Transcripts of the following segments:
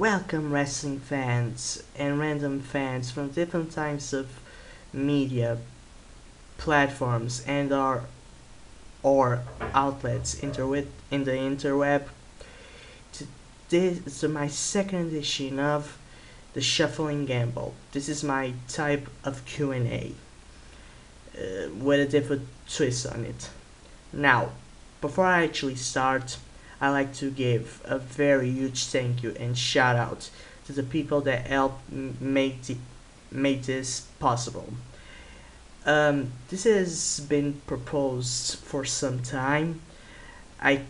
Welcome wrestling fans and random fans from different types of media platforms and or outlets in the interweb. This is my second edition of the Shuffling Gamble. This is my type of Q&A with a different twist on it. Now, before I actually start, I like to give a very huge thank you and shout out to the people that helped make this possible. This has been proposed for some time. I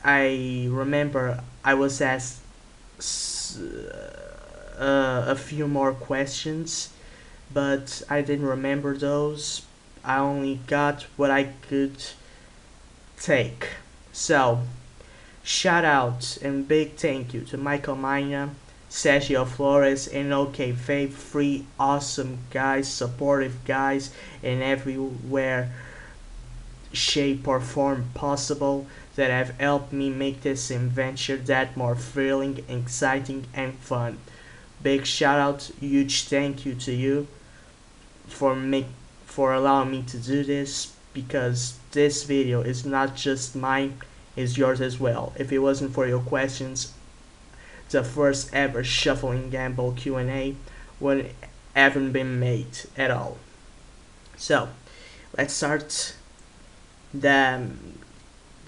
I remember I was asked a few more questions, but I didn't remember those. I only got what I could take. So, shout out and big thank you to Michael Minor, SERGIO FLORES, and OKAYFABE, three awesome guys, supportive guys, in everywhere shape or form possible that have helped me make this adventure that more thrilling, exciting, and fun. Big shout out, huge thank you to you for for allowing me to do this, because this video is not just mine, it's yours as well. If it wasn't for your questions, the first ever Shuffling Gamble Q&A wouldn't haven't been made at all. So let's start the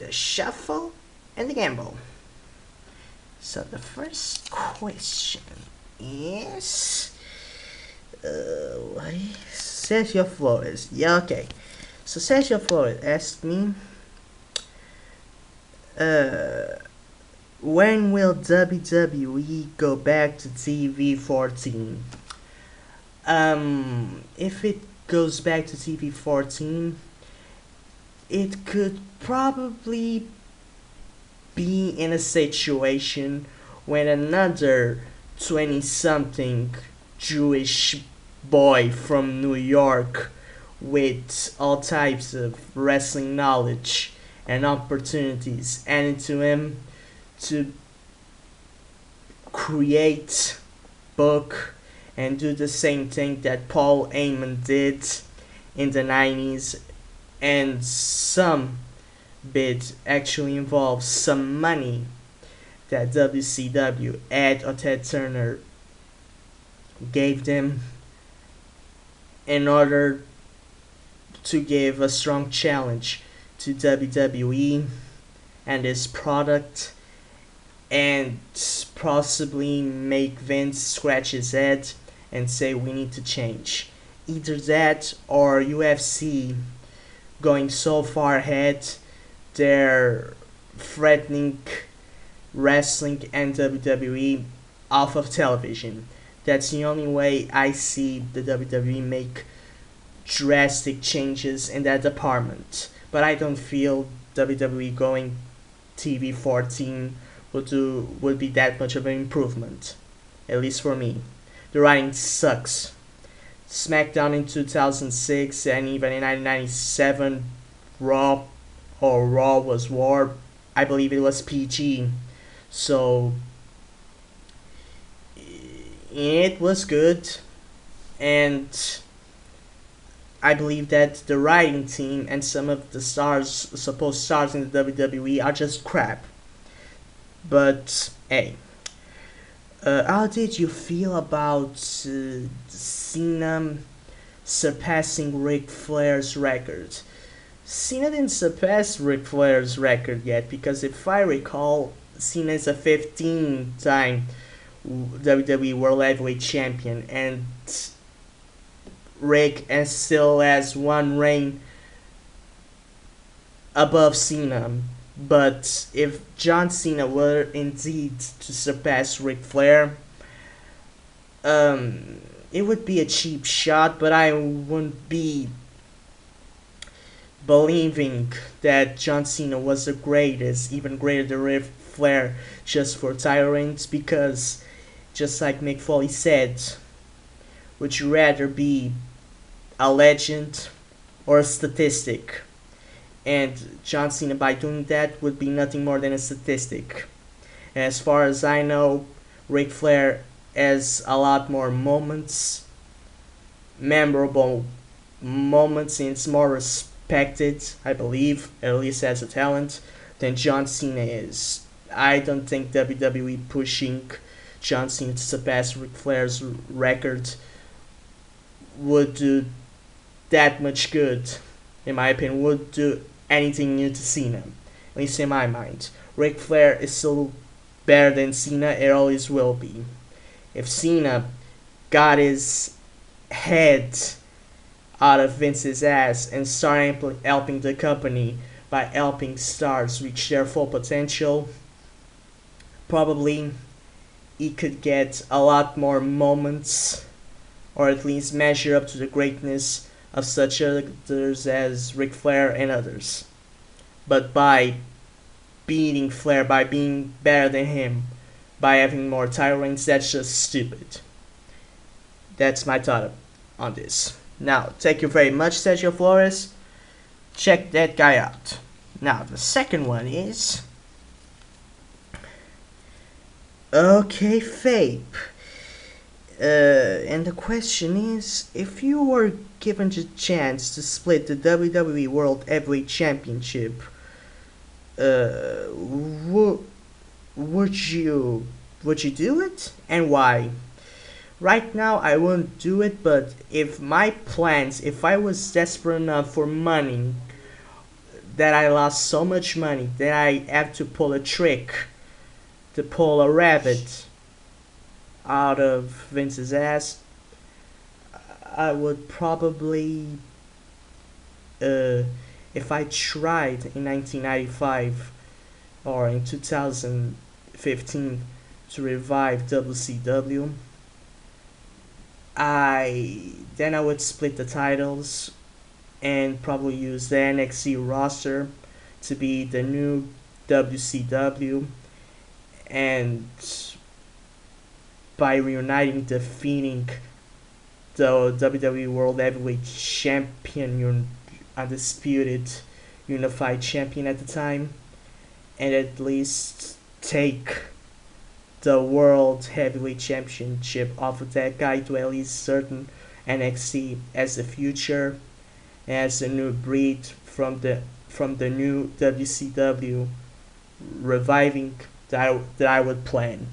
shuffle and the gamble. So the first question is Sergio Flores. Yeah, okay. So Sergio Flores asked me, when will WWE go back to TV 14? If it goes back to TV 14, it could probably be in a situation when another 20-something Jewish boy from New York with all types of wrestling knowledge and opportunities added to him to create, book, and do the same thing that Paul Heyman did in the 90s, and some bit actually involves some money that WCW, Ed or Ted Turner, gave them in order to give a strong challenge to WWE and his product, and possibly make Vince scratch his head and say we need to change. Either that or UFC going so far ahead they're threatening wrestling and WWE off of television. That's the only way I see the WWE make drastic changes in that department. But I don't feel WWE going TV 14 would be that much of an improvement, at least for me. The writing sucks. SmackDown in 2006 and even in 1997, Raw was War. I believe it was PG. So it was good, and I believe that the writing team and some of the supposed stars in the WWE are just crap. But hey, how did you feel about Cena surpassing Ric Flair's record? Cena didn't surpass Ric Flair's record yet, because if I recall, Cena is a 15-time WWE World Heavyweight Champion, and Ric still has one reign above Cena. But if John Cena were indeed to surpass Ric Flair, it would be a cheap shot, but I wouldn't be believing that John Cena was the greatest, even greater than Ric Flair, just for title reigns, because just like Mick Foley said, would you rather be a legend or a statistic? And John Cena, by doing that, would be nothing more than a statistic. And as far as I know, Ric Flair has a lot more moments, memorable moments, and it's more respected, I believe, at least as a talent, than John Cena is. I don't think WWE pushing John Cena to surpass Ric Flair's record would do that much good, in my opinion, would do anything new to Cena, at least in my mind. Ric Flair is still better than Cena, it always will be. If Cena got his head out of Vince's ass and started helping the company by helping stars reach their full potential, probably he could get a lot more moments, or at least measure up to the greatness of such others as Ric Flair and others. But by beating Flair, by being better than him, by having more title reigns, that's just stupid. That's my thought on this. Now, thank you very much, Sergio Flores. Check that guy out. Now, the second one is OKAYFABE. And the question is, if you were given the chance to split the WWE World Heavyweight Championship, would you do it, and why? Right now, I wouldn't do it, but if I was desperate enough for money, that I lost so much money that I have to pull a trick, to pull a rabbit out of Vince's ass, I would probably, if I tried in 1995 or in 2015 to revive WCW, I would split the titles and probably use the NXT roster to be the new WCW, and by reuniting, defeating the WWE World Heavyweight Champion, undisputed unified champion at the time, and at least take the World Heavyweight Championship off of that guy to at least certain NXT as the future, as a new breed from the new WCW, reviving that I would plan.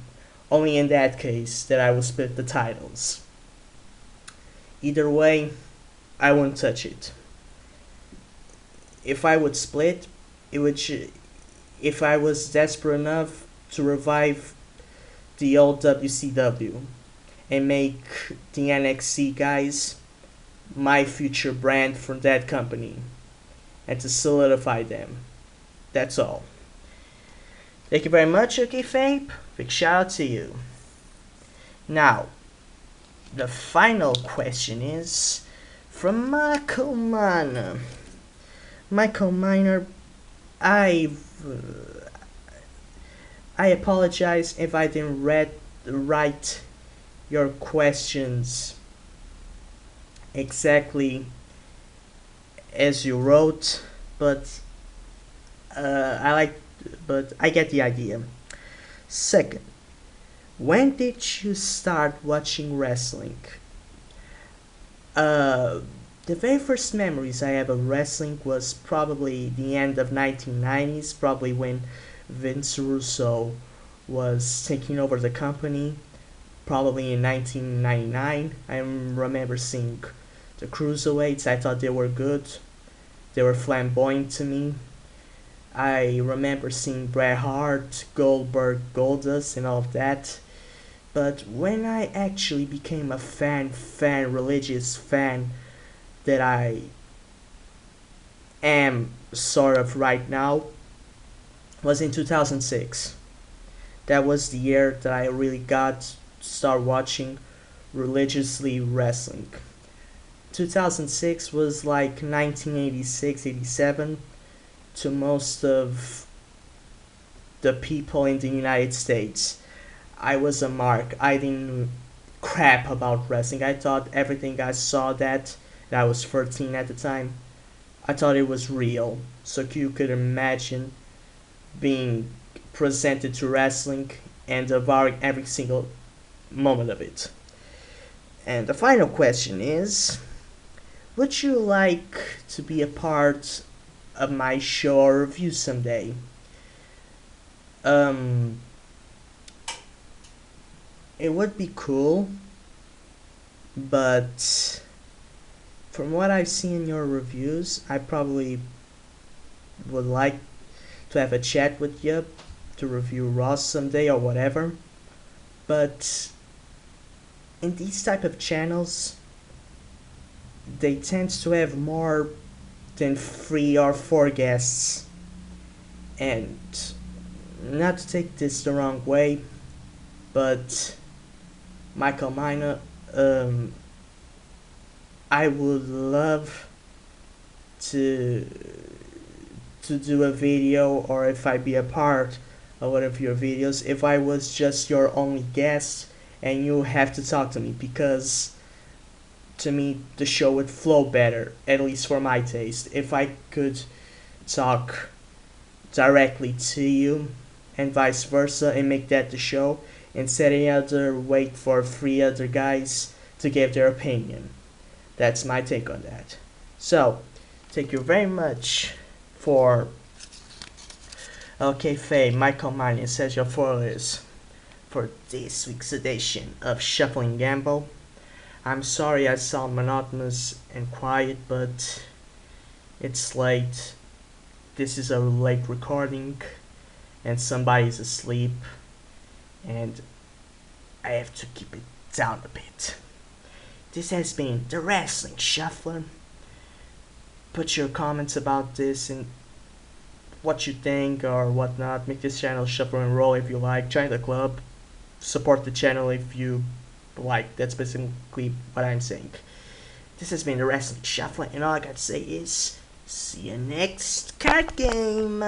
Only in that case that I would split the titles. Either way, I won't touch it. If I would split, if I was desperate enough to revive the old WCW and make the NXT guys my future brand from that company, and to solidify them. That's all. Thank you very much, OKAYFABE. Big shout out to you. Now, the final question is from Michael Minor. Michael Minor, I apologize if I didn't write your questions exactly as you wrote, but I get the idea. Second, when did you start watching wrestling? The very first memories I have of wrestling was probably the end of 1990s, probably when Vince Russo was taking over the company, probably in 1999. I remember seeing the Cruiserweights. I thought they were good. They were flamboyant to me. I remember seeing Bret Hart, Goldberg, Goldust, and all of that. But when I actually became a religious fan, that I am sort of right now, was in 2006. That was the year that I really got to start watching religiously wrestling. 2006 was like 1986, 87 to most of the people in the United States. I was a mark. I didn't crap about wrestling. I thought everything I saw that I was 13 at the time, I thought it was real. So you could imagine being presented to wrestling and devouring every single moment of it. And the final question is, would you like to be a part of my show or review someday? Um, it would be cool, but from what I've seen in your reviews, I probably would like to have a chat with you to review Raw someday or whatever. But in these type of channels, they tend to have more than 3 or 4 guests. And not to take this the wrong way, but Michael Minor, I would love to do a video, or if I be a part of one of your videos, if I was just your only guest and you have to talk to me, because to me the show would flow better, at least for my taste, if I could talk directly to you and vice versa, and make that the show instead of other wait for 3 other guys to give their opinion. That's my take on that. So thank you very much for OKAYFABE, Michael Minor, and SERGIO FLORES for this week's edition of Shuffling Gamble. I'm sorry I sound monotonous and quiet, but it's late. This is a late recording and somebody's asleep, and I have to keep it down a bit. This has been the Wrestling Shuffler. Put your comments about this and what you think or whatnot. Make this channel shuffle and roll if you like. Join the club. Support the channel if you like. That's basically what I'm saying. This has been the Wrestling Shuffler, and all I gotta say is see you next card game.